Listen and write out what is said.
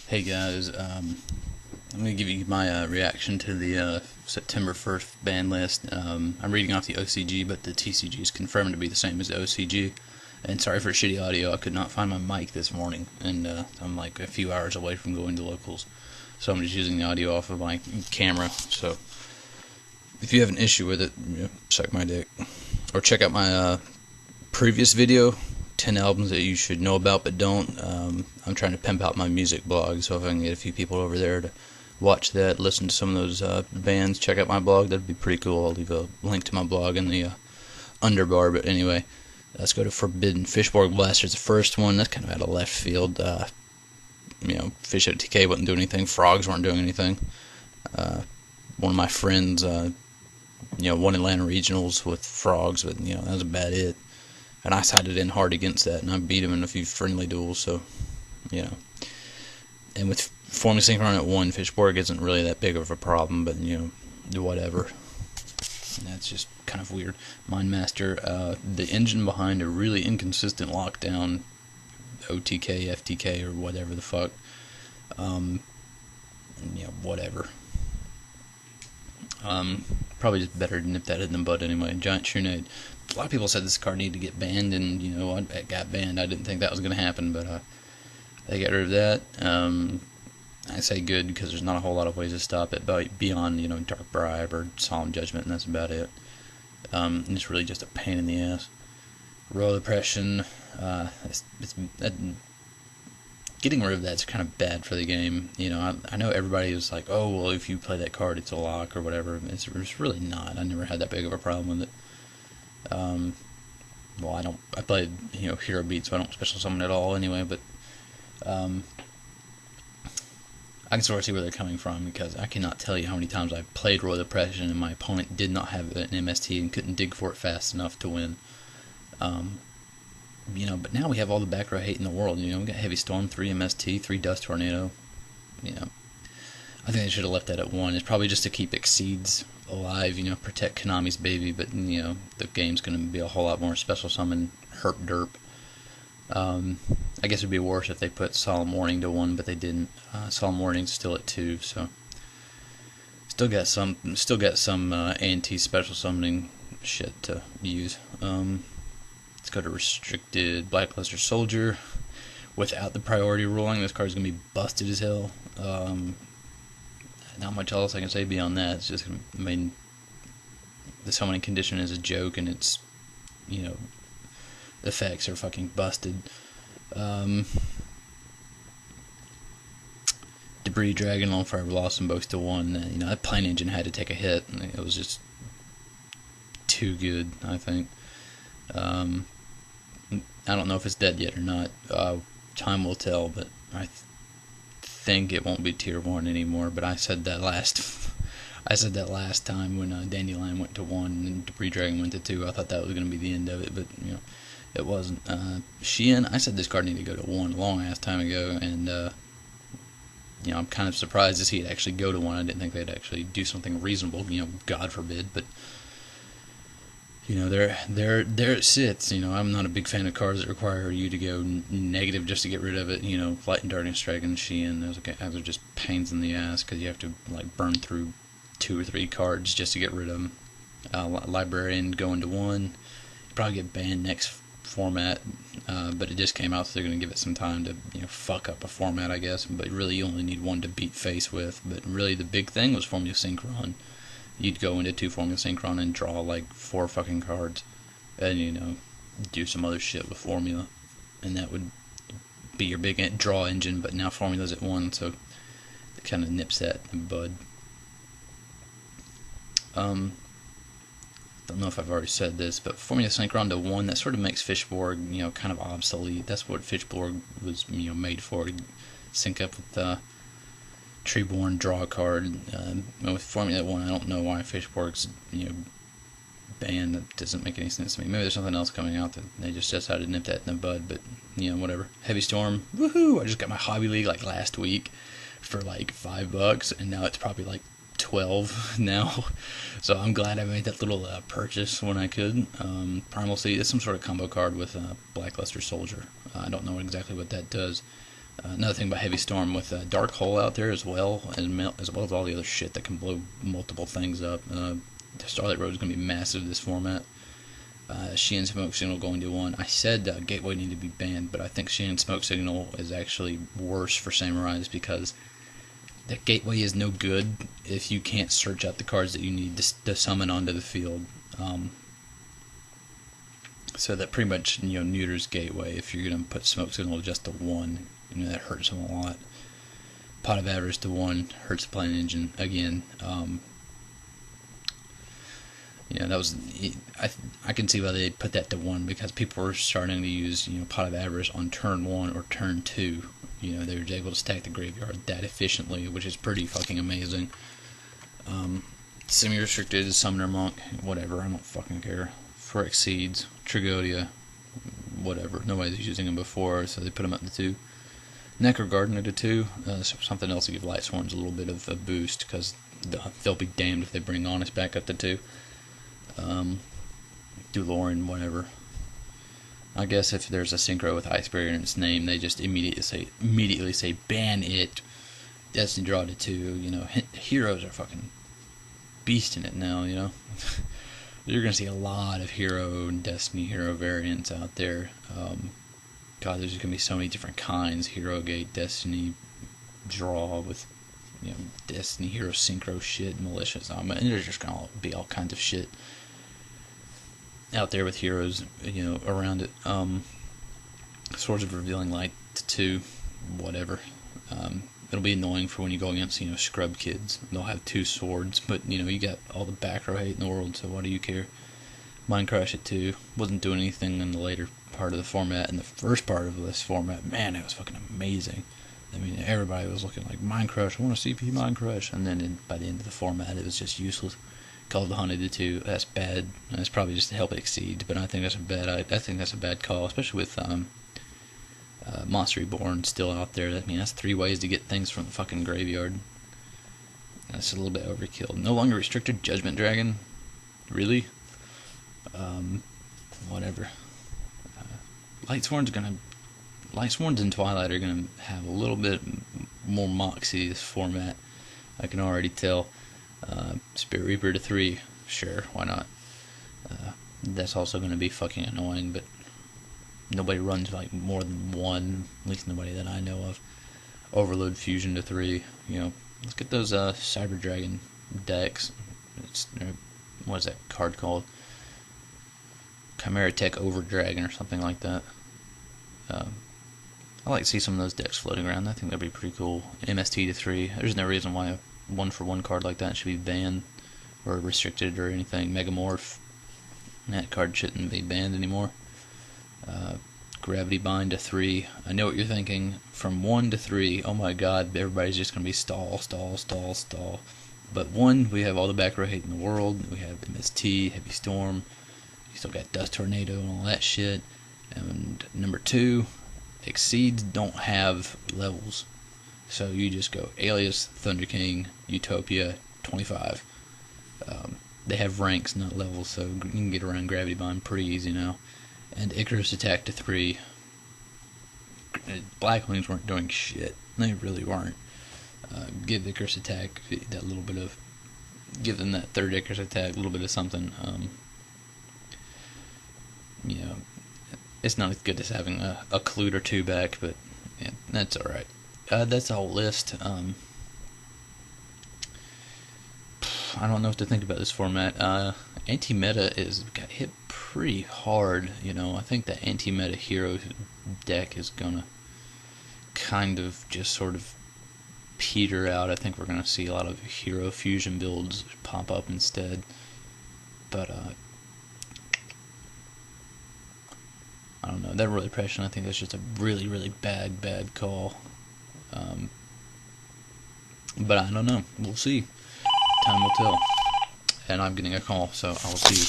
Hey guys, I'm going to give you my reaction to the September 1st ban list. I'm reading off the OCG, but the TCG is confirmed to be the same as the OCG. And sorry for shitty audio, I could not find my mic this morning, and I'm like a few hours away from going to locals. So I'm just using the audio off of my camera. So if you have an issue with it, suck my dick. Or check out my previous video, 10 albums that you should know about but don't. I'm trying to pimp out my music blog, so if I can get a few people over there to watch that, listen to some of those bands, check out my blog, that'd be pretty cool. I'll leave a link to my blog in the underbar. But anyway, let's go to Forbidden Fishborg Blaster's the first one. That's kind of out of left field. Fish at TK wasn't doing anything, frogs weren't doing anything. One of my friends won Atlanta Regionals with frogs, but that was about it. And I sided in hard against that, and I beat him in a few friendly duels, so, And with Formula Synchron at 1, Fishborg isn't really that big of a problem, but, whatever. That's just kind of weird. Mindmaster, the engine behind a really inconsistent lockdown, OTK, FTK, or whatever the fuck. Whatever. Probably just better to nip that in the bud anyway. Giant Trunade. A lot of people said this card needed to get banned, and it got banned. I didn't think that was going to happen, but they got rid of that. I say good because there's not a whole lot of ways to stop it, but beyond Dark Bribe or Solemn Judgment, and that's about it. It's really just a pain in the ass. Royal Oppression. Getting rid of that's kind of bad for the game. I know everybody is like, oh well, if you play that card, it's a lock or whatever. It's really not. I never had that big of a problem with it. I played hero beat, so I don't special summon at all anyway. But I can sort of see where they're coming from, because I cannot tell you how many times I played Royal Oppression and my opponent did not have an MST and couldn't dig for it fast enough to win. But now we have all the back row hate in the world. We got Heavy Storm, 3 MST, 3 Dust Tornado. I think they should have left that at 1. It's probably just to keep Exceeds alive, protect Konami's baby, but, the game's going to be a whole lot more special summon Herp derp. I guess it would be worse if they put Solemn Warning to 1, but they didn't. Solemn Warning's still at 2, so still got some anti-special summoning shit to use. Let's go to Restricted Blackluster Soldier. Without the priority ruling, this card's going to be busted as hell. Not much else I can say beyond that. It's just, the summoning condition is a joke, and it's, the effects are fucking busted. Debris Dragon, Long Forever Lost, and both to 1. That Plane Engine had to take a hit. It was just too good, I think. I don't know if it's dead yet or not. Time will tell, but I think it won't be tier 1 anymore. But I said that last time when Dandelion went to 1 and Debris Dragon went to 2. I thought that was going to be the end of it, but it wasn't. Sheehan, I said this card needed to go to 1 a long ass time ago, and I'm kind of surprised to see it actually go to 1. I didn't think they'd actually do something reasonable. God forbid, but. There it sits. I'm not a big fan of cards that require you to go negative just to get rid of it. Light and Darkness Dragon, Sheehan, those are just pains in the ass, because you have to burn through 2 or 3 cards just to get rid of them. Librarian going to 1. You probably get banned next format, but it just came out, so they're going to give it some time to fuck up a format, I guess. But really, you only need 1 to beat face with. But really, the big thing was Formula Synchron. You'd go into 2 Formula Synchron and draw 4 fucking cards, and do some other shit with Formula, and that would be your big draw engine. But now Formula's at 1, so it kind of nips that in the bud. Don't know if I've already said this, but Formula Synchron to 1, that sort of makes Fishborg kind of obsolete. That's what Fishborg was made for. Sync up with Treeborn, draw a card. With Formula 1, I don't know why Fishborg's banned. That doesn't make any sense to me. Maybe there's something else coming out that they just decided to nip that in the bud, but whatever. Heavy Storm, woohoo! I just got my Hobby League last week for $5, and now it's probably 12 now. So I'm glad I made that little purchase when I could. Primal Seed is some sort of combo card with Blackluster Soldier. I don't know exactly what that does. Another thing about Heavy Storm with Dark Hole out there as well, as well as all the other shit that can blow multiple things up. Starlight Road is going to be massive this format. Sheehan Smoke Signal going to 1. I said Gateway need to be banned, but I think Sheehan Smoke Signal is actually worse for Samurais because that Gateway is no good if you can't search out the cards that you need to summon onto the field. So that pretty much neuters Gateway if you're going to put Smoke Signal just to 1. That hurts him a lot. Pot of Avarice to 1 hurts the playing engine again. That was I can see why they put that to 1 because people were starting to use Pot of Avarice on turn 1 or turn 2. They were able to stack the graveyard that efficiently, which is pretty fucking amazing. Semi-restricted, Summoner Monk, whatever, I don't fucking care. Phyrexian Seeds, Trigodia, whatever. Nobody's using them before, so they put them up to 2. Necro Gardener to 2, something else to give Lightsworns a little bit of a boost, because they'll be damned if they bring Honest back up to 2. Duloran, whatever. I guess if there's a synchro with Ice Barrier in its name, they just immediately say ban it. Destiny Draw to 2. Heroes are fucking beasting it now. You're gonna see a lot of hero and Destiny hero variants out there. God, there's gonna be so many different kinds. Hero Gate, Destiny Draw with Destiny hero synchro shit, malicious. And there's just gonna be all kinds of shit out there with heroes, around it. Swords of Revealing Light to 2, whatever. It'll be annoying for when you go against, scrub kids. They'll have 2 swords, but, you got all the back row hate in the world, so why do you care? Mind Crush at 2. Wasn't doing anything in the later part of the format. In the first part of this format, man, it was fucking amazing. Everybody was looking like, Mind Crush, I want to CP Mind Crush. And then by the end of the format, it was just useless. Call of the Hunted to 2. That's bad. That's probably just to help it exceed, but I think that's a bad call, especially with Monster Reborn still out there. That's 3 ways to get things from the fucking graveyard. That's a little bit overkill. No longer restricted. Judgment Dragon, really? Whatever. Lightsworns and Twilight are gonna have a little bit more moxie this format. I can already tell. Spirit Reaper to 3, sure, why not? That's also gonna be fucking annoying, but nobody runs like more than 1, at least nobody that I know of. Overload Fusion to 3, let's get those Cyber Dragon decks. What is that card called? Chimera Tech Over Dragon or something like that. I like to see some of those decks floating around. I think that'd be pretty cool. MST to 3. There's no reason why a 1-for-1 card like that should be banned or restricted or anything. Megamorph. That card shouldn't be banned anymore. Gravity Bind to 3. I know what you're thinking. From 1 to 3, oh my god, everybody's just going to be stall. But 1, we have all the back row hate in the world. We have MST, Heavy Storm. You still got Dust Tornado and all that shit. And number 2, Exceeds don't have levels. So you just go Alias, Thunder King, Utopia, 25. They have ranks, not levels, so you can get around Gravity Bind pretty easy now. And Icarus Attack to 3. Blackwings weren't doing shit. They really weren't. Give Icarus Attack that little bit of... Give them that third Icarus Attack, a little bit of something. It's not as good as having a Clute or 2 back, but yeah, that's alright. That's the whole list. I don't know what to think about this format. Anti-meta got hit pretty hard, I think the anti-meta hero deck is gonna kind of just sort of peter out. I think we're gonna see a lot of hero fusion builds pop up instead. But I don't know. That really pressure. I think that's just a really, really bad call. But I don't know. We'll see. Time will tell. And I'm getting a call, so I'll see you.